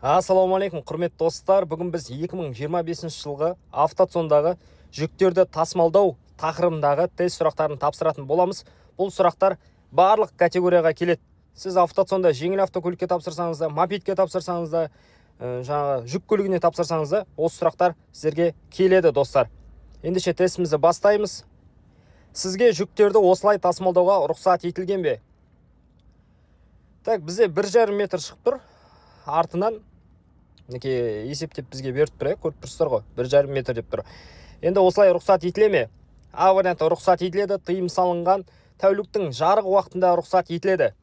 Ассалаумағалейкум, құрметті достар. Бүгін біз 2025 жылғы автотсондағы жүктерді тасымалдау тақырыбындағы тест сұрақтарын тапсыратын боламыз. Бұл сұрақтар барлық категорияға келеді. Сіз автотсонда жеңіл автокөлікке тапсырсаңыз да, мопедке тапсырсаңыз да, жаңағы жүк көлігіне тапсырсаңыз да, осы сұрақтар сіздерге келеді, достар. Ендеше тестімізді бастаймыз. Сізге жүктерді осылай тасымалдауға рұқсат етілген бе? Так, бізде 1,5 метр шығып тұр. Артынан есептеп бізге беріп тұр, көріп тұрсыздар ғой, 1,5 метр деп тұр. Енді осылай рұқсат етіле ме? А варианты рұқсат етіледі, тыйым салынған тәуліктің жарық уақытында рұқсат етіледі.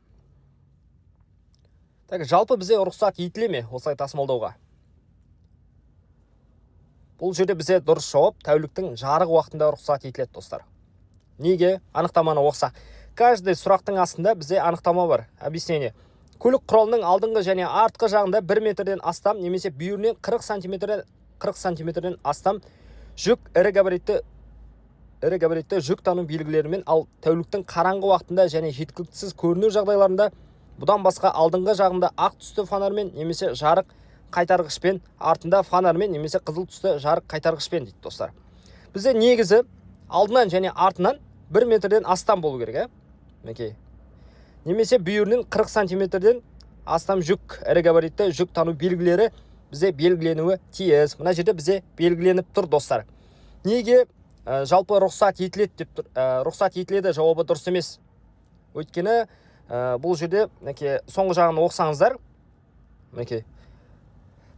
Так, жалпы бізде рұқсат етіле ме осылай тасымалдауға? Бұл жерде бізде дұрыс жауап, тәуліктің жарық уақытында рұқсат етіледі, достар. Неге? Анықтаманы оқысақ. Каждый сұрақтың астында бізде анықтама бар, объяснение. Көлік құралының алдыңғы және артқы жағында 1 метрден астам немесе бүйірінен 40 сантиметрден астам жүк ірі габаритті жүк тану белгілерімен, ал тәуліктің қараңғы уақытында және жеткіліксіз көріну жағдайларында бұдан басқа алдыңғы жағында ақ түсті фонармен немесе жарық қайтарғышпен, артында фонармен немесе қызыл түсті жарық қайтарғышпен дейді, достар. Бізде негізі алдынан және артынан 1 метрден астам болу керек, немесе бүйірінен 40 сантиметрден астам жүк ірі габаритті жүк тану белгілері бізде белгіленуі тиіс. Мына жерде бізде белгіленіп тұр, достар. Неге жалпы рұқсат етіледі деп тұр? Рұқсат етіледі жауабы дұрыс емес. Өйткені бұл жерде соңғы жағын оқысаңыздар,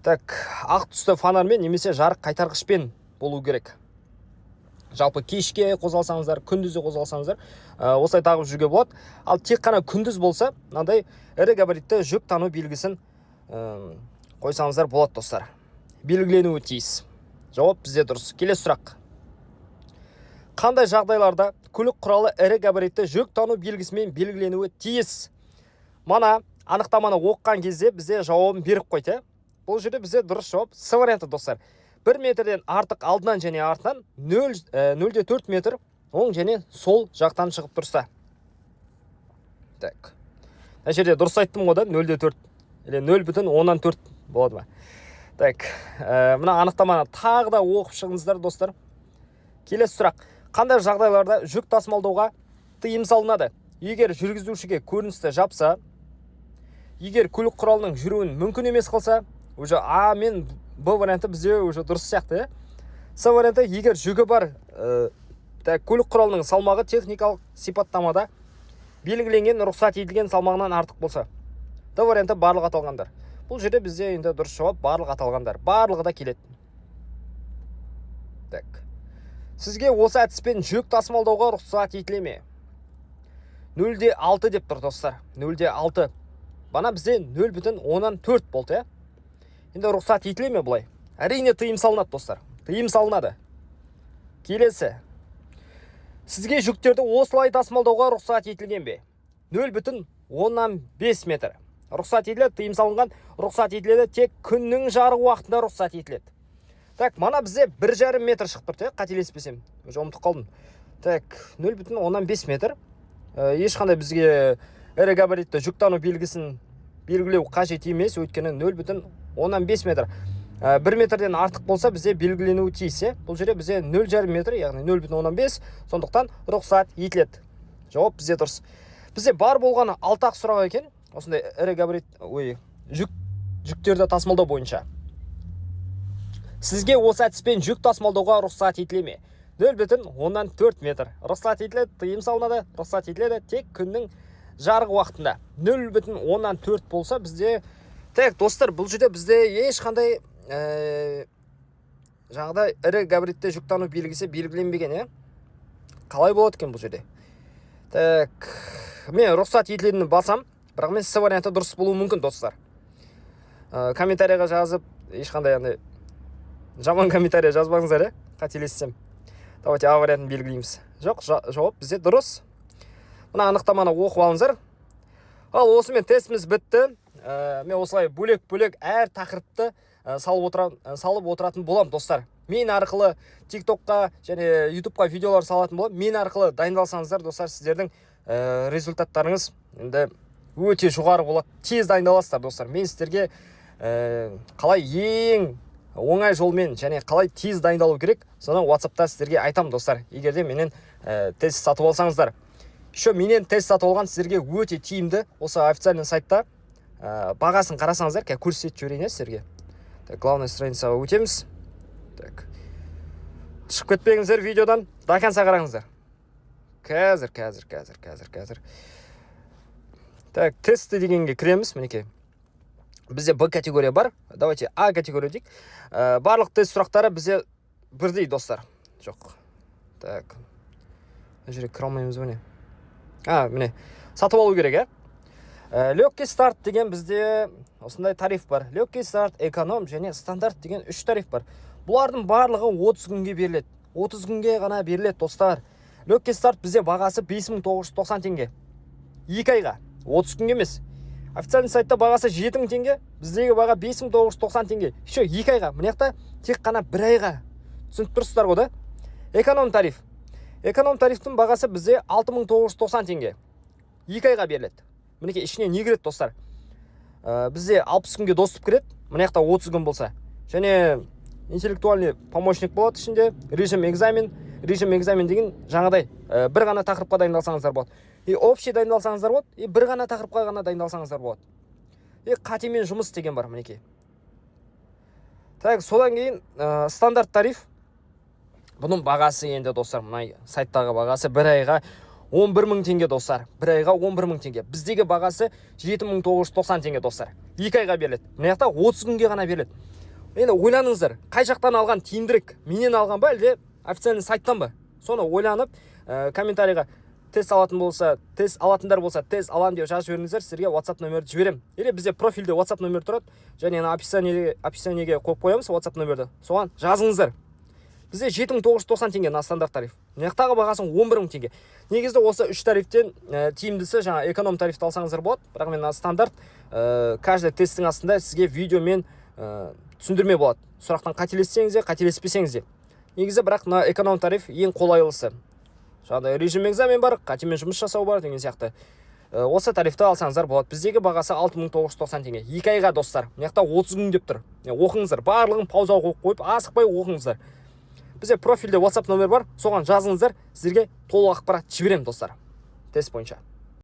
так, ақ түсті фонармен немесе жарық қайтарғышпен болу керек. Жалпы кешке қозғалсаңыздар, күндізде қозғалсаңыздар, осылай тағып жүруге болады. Ал тек қана күндіз болса, мынандай ірі габаритті жүк тану белгісін қойсаңыздар болады, достар. Белгіленуі тиіс. Жауап бізде дұрыс. Келесі сұрақ. Қандай жағдайларда көлік құралы ірі габаритті жүк тану белгісімен белгіленуі тиіс? Мана анықтаманы оққан кезде бізде жауабын беріп қойды. Бұл жерде бізде дұрыс жауап С варианты, достар. 1 метрден артық алдынан және артынан 0,4 метр оң және сол жақтан шығып тұрса. Так. Мына жерде дұрыс айттым ғой да, 0,4 или 0,4 болады ма? Так. Мына анықтаманы тағы да оқып шығыңыздар, достар. Келесі сұрақ. Қандай жағдайларда жүк тасымалдауға тыйым салынады? Егер жүргізушіге көріністі жапса, егер көлік құралының жүруін мүмкін емес қылса, уже А мен Б варианты бізде уже дұрыс сияқты. С варианты егер жүгі бар, көлік құралының салмағы техникалық сипаттамада белгіленген рұқсат етілген салмағынан артық болса. Д варианты барлық аталғандар. Бұл жерде бізде енді дұрыс жауап барлық аталғандар. Барлығы да келеді. Так. Сізге осы әдіспен жүк тасымалдауға рұқсат етіле ме? 0,6 деп тұр, достар. 0,6. Бана бізде 0,4 болды, Енді рұқсат етіле ме бұлай? Әрине тыйым салынады, достар. Тыйым салынады. Келесі. Сізге жүктерді осылай тасымалдауға рұқсат етілген бе? 0,5 метр. Рұқсат етіледі, тыйым салынған. Рұқсат етіледі, тек күннің жарық уақытында рұқсат етіледі. Так, мана бізде 1,5 метр шығып тұр, қателеспесем. Уже ұмытып қалдым. Так, 0,5 метр. Ешқандай бізге ірі габаритті жүк тану белгісін белгілеу қажет емес, өйткені 0,5 метр. 1 метрден артық болса бізде белгіленуі тиіс. Бұл жерде бізде 0,5 метр, яғни 0,5, сондықтан рұқсат етіледі. Жауап бізде дұрыс. Бізде бар болғаны 6 сұрақ екен, осындай ірі габарит, жүктерді тасымалдау бойынша. Сізге осы әдіспен жүк тасымалдауға рұқсат етіле ме? 0,4 метр. Рұқсат етіледі, тыйым салынады, рұқсат етіледі, тек күннің жарық уақытында. 0,4 болса бізде, так, достар, бұл жерде бізде ешқандай жаңағыдай ірі габаритті жүк тану белгісі белгіленбеген, Қалай болады екен бұл жерде? Так, мен рұқсат етілетінін басам, бірақ мен С варианты дұрыс болуы мүмкін, достар. Комментарияға жазып, ешқандай жаман комментария жазбаңыздар, қателессем. Давайте А вариантын белгілейміз. Жоқ, жауап бізде дұрыс. Мына анықтаманы оқып алыңыздар. Ал осымен тестіміз бітті. Мен осылай бөлек-бөлек әр тақырыпты салып отыратын болам, достар. Мен арқылы TikTokқа және YouTubeқа видеолар салатын болам. Мен арқылы дайындалсаңыздар, достар, сіздердің результаттарыңыз енді өте жоғары болады. Тез дайындаласыздар, достар. Мен сіздерге қалай ең оңай жолмен және қалай тез дайындалу керек, соны WhatsApp'та сіздерге айтамын достар. Егер де менен тест сатып алсаңыздар. Еще менен тест сатып алған сіздерге өте тиімді. Осы официальный сайтта бағасын қарасаңыздар, көрсетіп жіберейін сіздерге. Так, главный страницаға өтеміз. Так. Шығып кетпеңіздер видеодан, до конца қараңыздар. Қазір. Так, тесті дегенге кіреміз, мінекей. Бізде Б категория бар. Давайте А категория дейік. Барлық тест сұрақтары бізде бірдей достар. Жоқ. Так. Жүрек кіре алмаймыз ба не? Міне. Сатып алу керек, Легкий старт деген бізде осындай тариф бар. Легкий старт, эконом және стандарт деген 3 тариф бар. Бұлардың барлығы 30 күнге беріледі. 30 күнге ғана беріледі, достар. Легкий старт бізде бағасы 5990 теңге. 2 айға. 30 күнге емес. Официальный сайтта бағасы 7000 теңге, біздегі баға 5990 теңге. Еще 2 айға. Мынаяқта тек қана 1 айға. Түсініп тұрсыздар ғой, да? Эконом тариф. Эконом тарифтің бағасы бізде 6990 теңге. 2 айға беріледі. Мінекей ішіне не кіреді, достар? Бізде 60 күнге доступ кіреді. Мынаяқта 30 күн болса. Және интеллектуальный помощник болады ішінде. Режим экзамен деген жаңадай бір ғана тақырыпқа дайындалсаңыздар болады. И общий дайындалсаңыздар болады, и бір ғана тақырыпқа ғана дайындалсаңыздар болады. И қатемен жұмыс деген бар, мінекей. Так, содан кейін стандарт тариф. Бұның бағасы енді, достар, мына сайттағы бағасы 1 айға 11000 теңге, достар. 1 айға 11000 теңге. Біздегі бағасы 7990 теңге, достар. 2 айға беріледі. Мынаяқта 30 күнге ғана беріледі. Енді ойланыңыздар, қай жақтан алған тиімдірек? Менен алған ба, әлде официальный сайттан ба? Соны ойланып, комментарийға тест алатындар болса, тест алам деп жазып жіберіңіздер, сіздерге WhatsApp нөмірді жіберем. Или бізде профильде WhatsApp нөмір тұрады, және описаниеге қойып қоямыз WhatsApp нөмірді. Соған жазыңыздар. Бізде 7990 теңге на стандарт тариф. Мынаяқтағы бағасын 11000 теңге. Негізді осы 3 тарифтен тиімдісі жаңа эконом тарифті алсаңыздар болады. Бірақ мен стандарт каждый тесттің астында сізге видеомен түсіндірме болады. Сұрақтан қателессеңіз де, қателеспесеңіз де. Негізі бірақ на эконом тариф ең қолайлысы. Жаңағыдай режим экзамен бар, қатемен жұмыс жасау бар деген сияқты. Осы тарифті алсаңыздар болады. Біздегі бағасы 6990 теңге. 2 айға, достар. Мынаяқта 30 күн деп тұр. Оқыңыздар, барлығын паузаға қойып, асықпай оқыңыздар. Бізде профильде WhatsApp нөмір бар, соған жазыңыздар, сіздерге толық ақпарат жіберем, достар. Тест бойынша.